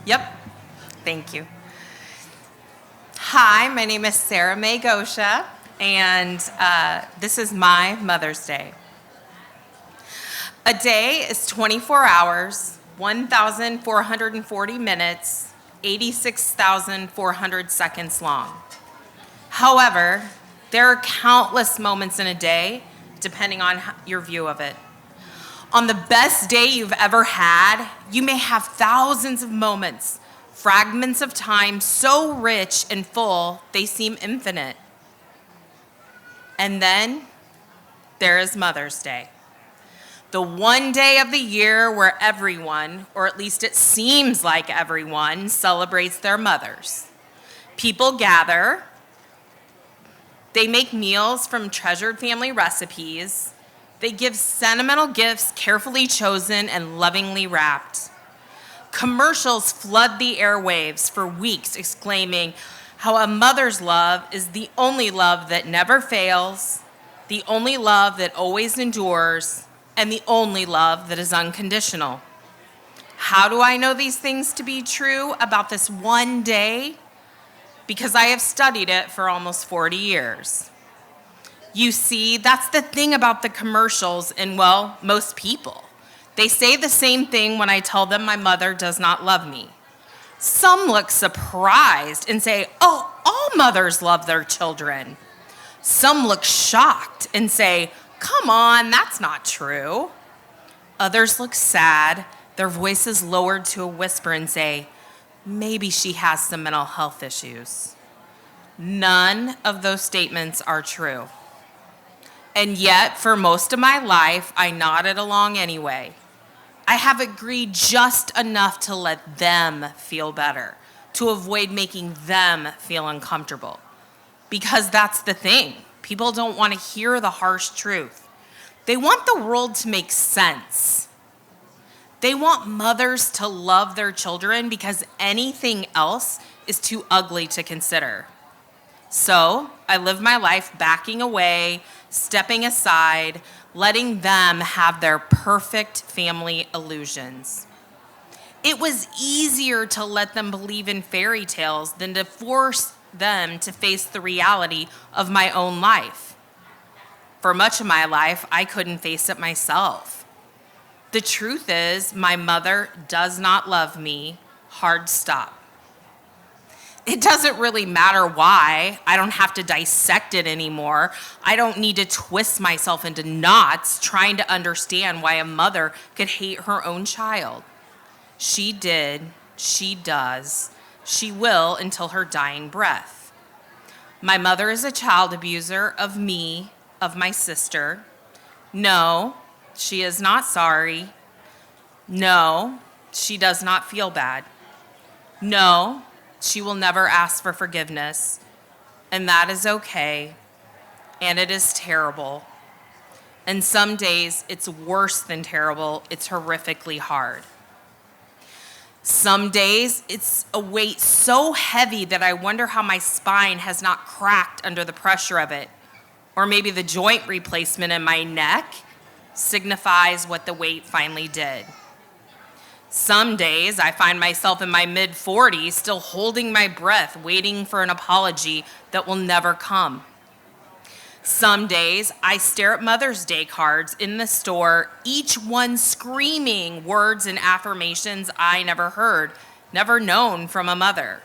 Yep. Thank you. Hi, my name is Sara Goscha, and this is my Mother's Day. A day is 24 hours, 1,440 minutes, 86,400 seconds long. However, there are countless moments in a day, depending on your view of it. On the best day you've ever had, you may have thousands of moments, fragments of time so rich and full they seem infinite. And then there is Mother's Day. The one day of the year where everyone, or at least it seems like everyone, celebrates their mothers. People gather, they make meals from treasured family recipes, they give sentimental gifts carefully chosen and lovingly wrapped. Commercials flood the airwaves for weeks exclaiming how a mother's love is the only love that never fails, the only love that always endures, and the only love that is unconditional. How do I know these things to be true about this one day? Because I have studied it for almost 40 years. You see, that's the thing about the commercials and, well, most people. They say the same thing when I tell them my mother does not love me. Some look surprised and say, oh, all mothers love their children. Some look shocked and say, come on, that's not true. Others look sad, their voices lowered to a whisper and say, maybe she has some mental health issues. None of those statements are true. And yet, for most of my life, I nodded along anyway. I have agreed just enough to let them feel better, to avoid making them feel uncomfortable. Because that's the thing. People don't want to hear the harsh truth. They want the world to make sense. They want mothers to love their children because anything else is too ugly to consider. So I live my life backing away, stepping aside, letting them have their perfect family illusions. It was easier to let them believe in fairy tales than to force them to face the reality of my own life. For much of my life, I couldn't face it myself. The truth is, my mother does not love me. Hard stop. It doesn't really matter why. I don't have to dissect it anymore. I don't need to twist myself into knots trying to understand why a mother could hate her own child. She did, she does, she will until her dying breath. My mother is a child abuser of me, of my sister. No, she is not sorry. No, she does not feel bad. No, she will never ask for forgiveness, and that is okay, and it is terrible. And some days it's worse than terrible, it's horrifically hard. Some days it's a weight so heavy that I wonder how my spine has not cracked under the pressure of it, or maybe the joint replacement in my neck signifies what the weight finally did. Some days I find myself in my mid-40s still holding my breath, waiting for an apology that will never come. Some days I stare at Mother's Day cards in the store, each one screaming words and affirmations I never heard, never known from a mother.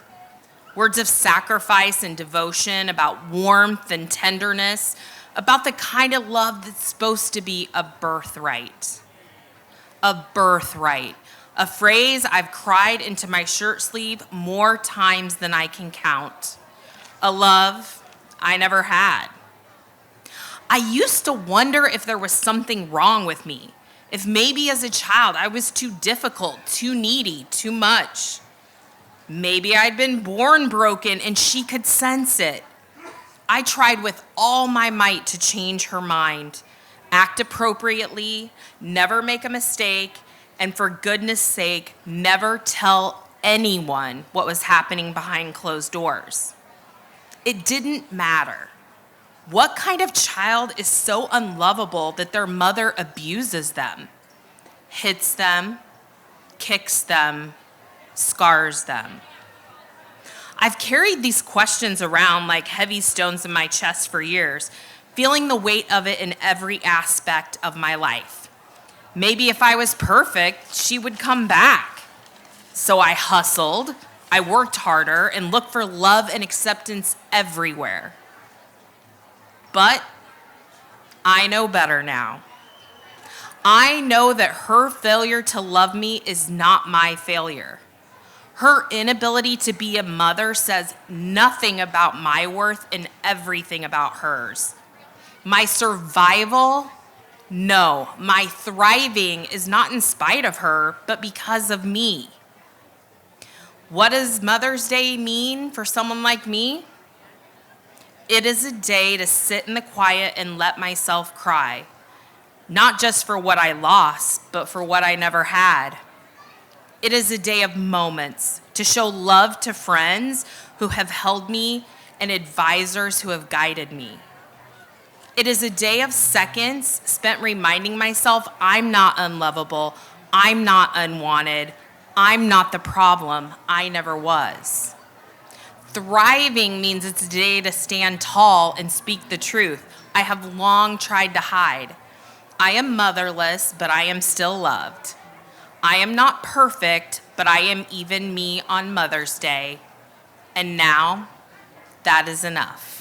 Words of sacrifice and devotion, about warmth and tenderness, about the kind of love that's supposed to be a birthright. A birthright. A phrase I've cried into my shirt sleeve more times than I can count. A love I never had. I used to wonder if there was something wrong with me, if maybe as a child I was too difficult, too needy, too much. Maybe I'd been born broken and she could sense it. I tried with all my might to change her mind, act appropriately, never make a mistake, and for goodness sake, never tell anyone what was happening behind closed doors. It didn't matter. What kind of child is so unlovable that their mother abuses them, hits them, kicks them, scars them. I've carried these questions around like heavy stones in my chest for years, feeling the weight of it in every aspect of my life. Maybe if I was perfect, she would come back. So I hustled, I worked harder, and looked for love and acceptance everywhere. But I know better now. I know that her failure to love me is not my failure. Her inability to be a mother says nothing about my worth and everything about hers. My survival, no, my thriving is not in spite of her, but because of me. What does Mother's Day mean for someone like me? It is a day to sit in the quiet and let myself cry, not just for what I lost, but for what I never had. It is a day of moments to show love to friends who have held me and advisors who have guided me. It is a day of seconds spent reminding myself I'm not unlovable, I'm not unwanted, I'm not the problem, I never was. Thriving means it's a day to stand tall and speak the truth I have long tried to hide. I am motherless, but I am still loved. I am not perfect, but I am even me on Mother's Day. And now, that is enough.